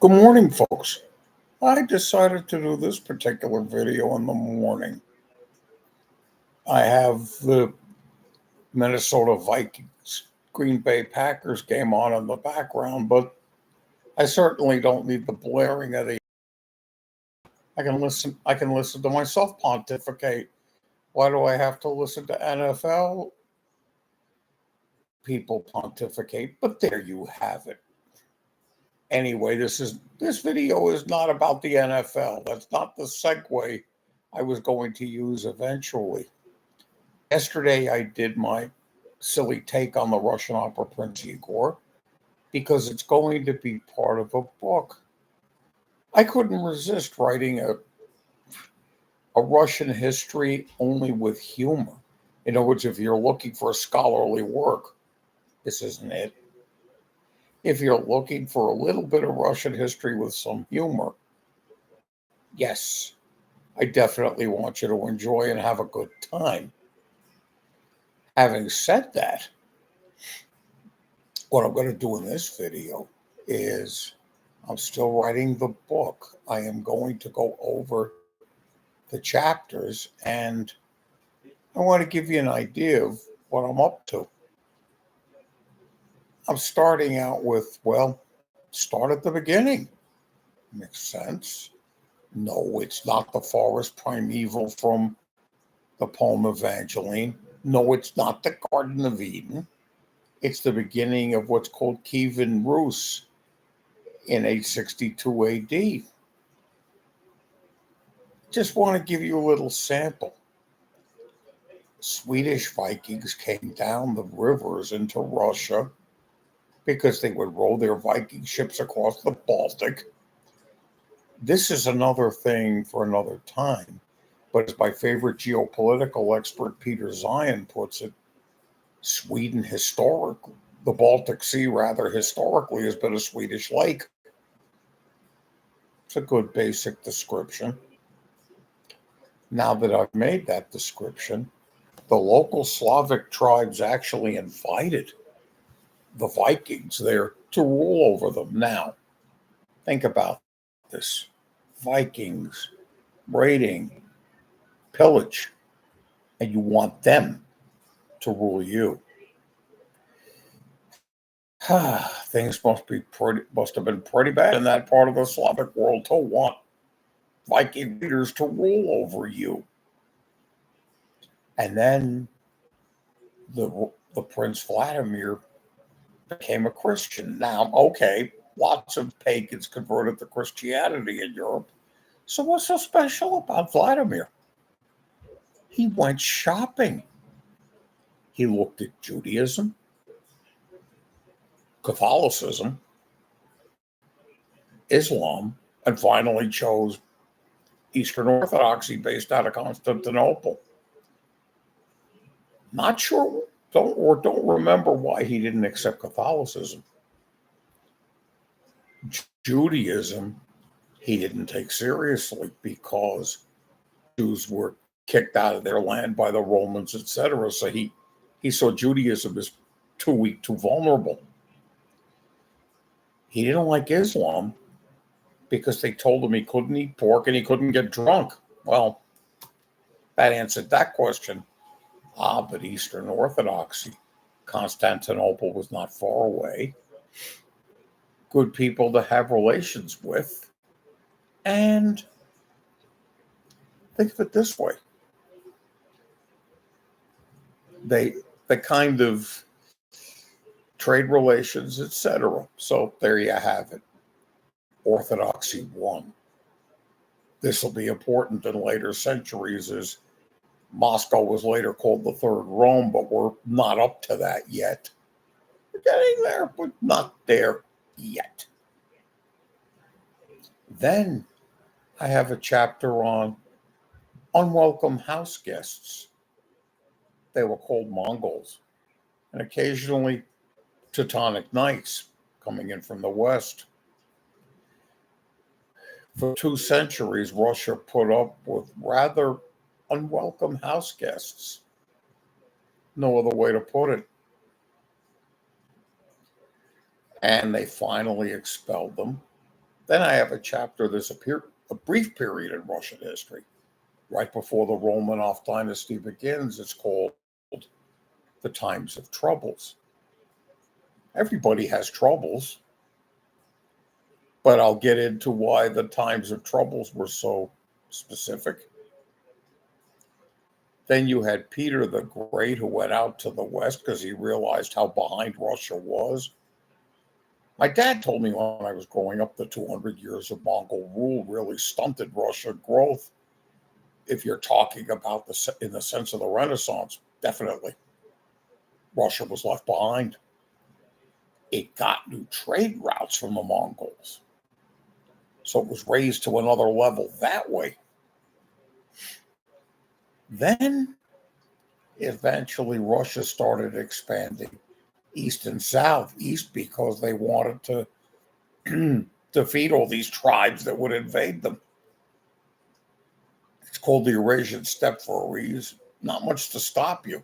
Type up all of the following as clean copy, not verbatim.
Good morning, folks. I decided to do this particular video in the morning. I have the Minnesota Vikings Green Bay Packers game on in the background, but I certainly don't need the blaring of the. I can listen to myself pontificate. Why do I have to listen to NFL people pontificate? But there you have it. Anyway, this video is not about the NFL. That's not the segue I was going to use eventually. Yesterday, I did my silly take on the Russian opera Prince Igor because it's going to be part of a book. I couldn't resist writing a Russian history only with humor. In other words, if you're looking for a scholarly work, this isn't it. If you're looking for a little bit of Russian history with some humor, yes, I definitely want you to enjoy and have a good time. Having said that, what I'm going to do in this video is I'm still writing the book. I am going to go over the chapters and I want to give you an idea of what I'm up to. I'm starting out with, start at the beginning. Makes sense. No, it's not the forest primeval from the poem Evangeline. No, it's not the Garden of Eden. It's the beginning of what's called Kievan Rus in 862 AD. Just want to give you a little sample. Swedish Vikings came down the rivers into Russia because they would row their Viking ships across the Baltic. This is another thing for another time, but as my favorite geopolitical expert Peter Zion puts it, the Baltic Sea rather historically has been a Swedish lake. It's a good basic description. Now that I've made that description, the local Slavic tribes actually invited the Vikings there to rule over them. Now, think about this. Vikings, raiding, pillage, and you want them to rule you. Things must have been pretty bad in that part of the Slavic world to want Viking leaders to rule over you. And then the Prince Vladimir became a Christian. Now, okay, lots of pagans converted to Christianity in Europe. So what's so special about Vladimir? He went shopping. He looked at Judaism, Catholicism, Islam, and finally chose Eastern Orthodoxy based out of Constantinople. Not sure, don't remember why he didn't accept Catholicism. Judaism, he didn't take seriously because Jews were kicked out of their land by the Romans, etc. So he saw Judaism as too weak, too vulnerable. He didn't like Islam because they told him he couldn't eat pork and he couldn't get drunk. Well, that answered that question. But Eastern Orthodoxy, Constantinople was not far away. Good people to have relations with. And think of it this way. The kind of trade relations, etc. So there you have it. Orthodoxy won. This will be important in later centuries as Moscow was later called the Third Rome, but we're not up to that yet. We're getting there, but not there yet. Then I have a chapter on unwelcome house guests. They were called Mongols, and occasionally Teutonic Knights coming in from the west. For 2 centuries, Russia put up with rather unwelcome house guests. No other way to put it. And they finally expelled them. Then I have a chapter, there's a brief period in Russian history, right before the Romanov dynasty begins. It's called The Times of Troubles. Everybody has troubles, but I'll get into why the times of troubles were so specific. Then you had Peter the Great, who went out to the West because he realized how behind Russia was. My dad told me when I was growing up that 200 years of Mongol rule really stunted Russian growth. If you're talking about in the sense of the Renaissance, definitely. Russia was left behind. It got new trade routes from the Mongols. So it was raised to another level that way. Then eventually Russia started expanding east and south. East because they wanted to defeat all these tribes that would invade them. It's called the Eurasian Steppe for a reason. Not much to stop you.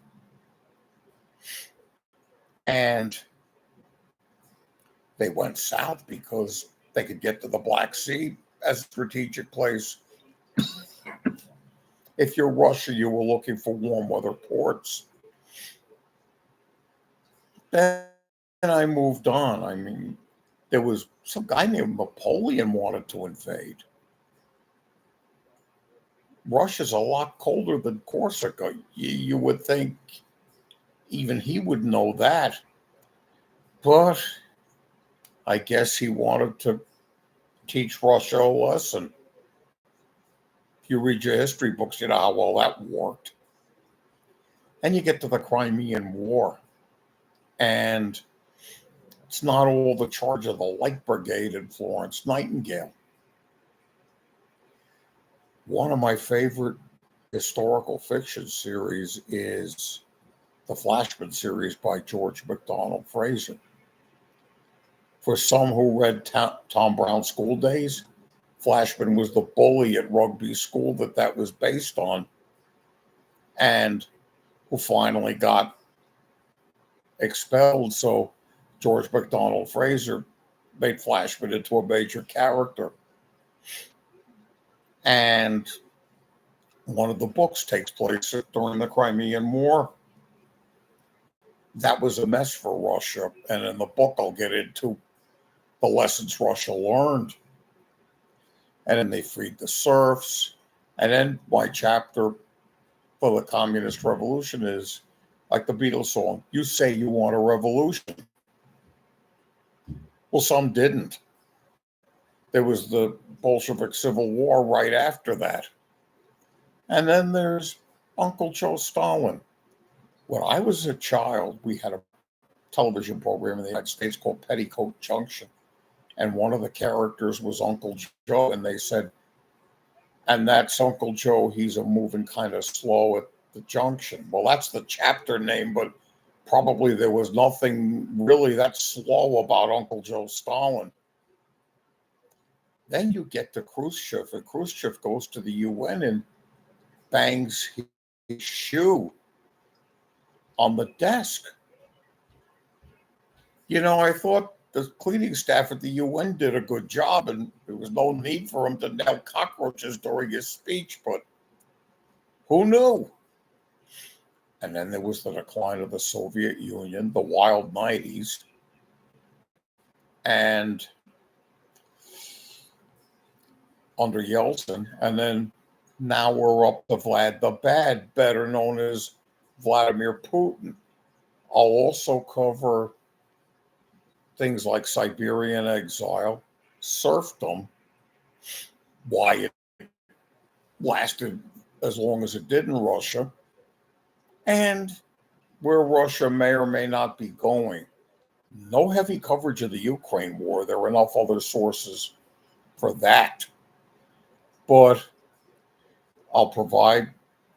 And they went south because they could get to the Black Sea as a strategic place. If you're Russia, you were looking for warm weather ports. Then I moved on. I mean, there was some guy named Napoleon wanted to invade. Russia's a lot colder than Corsica. You would think even he would know that. But I guess he wanted to teach Russia a lesson. If you read your history books, you know how well that worked. And you get to the Crimean War. And it's not all the charge of the Light Brigade and Florence Nightingale. One of my favorite historical fiction series is the Flashman series by George MacDonald Fraser. For some who read Tom Brown's School Days, Flashman was the bully at Rugby School that was based on, and who finally got expelled. So George MacDonald Fraser made Flashman into a major character. And one of the books takes place during the Crimean War. That was a mess for Russia. And in the book, I'll get into the lessons Russia learned. And then they freed the serfs. And then my chapter for the Communist Revolution is like the Beatles song, "You say you want a revolution." Well, some didn't. There was the Bolshevik Civil War right after that. And then there's Uncle Joe Stalin. When I was a child, we had a television program in the United States called Petticoat Junction. And one of the characters was Uncle Joe. And they said, and that's Uncle Joe. He's a moving kind of slow at the junction. Well, that's the chapter name, but probably there was nothing really that slow about Uncle Joe Stalin. Then you get to Khrushchev, and Khrushchev goes to the UN and bangs his shoe on the desk. You know, I thought the cleaning staff at the UN did a good job, and there was no need for him to nail cockroaches during his speech, but who knew? And then there was the decline of the Soviet Union, the wild 90s, and under Yeltsin, and then now we're up to Vlad the Bad, better known as Vladimir Putin. I'll also cover things like Siberian exile, serfdom, why it lasted as long as it did in Russia, and where Russia may or may not be going. No heavy coverage of the Ukraine war. There are enough other sources for that. But I'll provide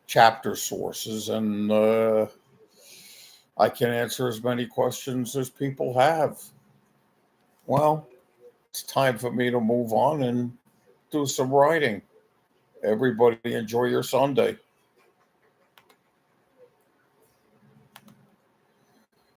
chapter sources, and I can answer as many questions as people have. Well, it's time for me to move on and do some writing. Everybody enjoy your Sunday.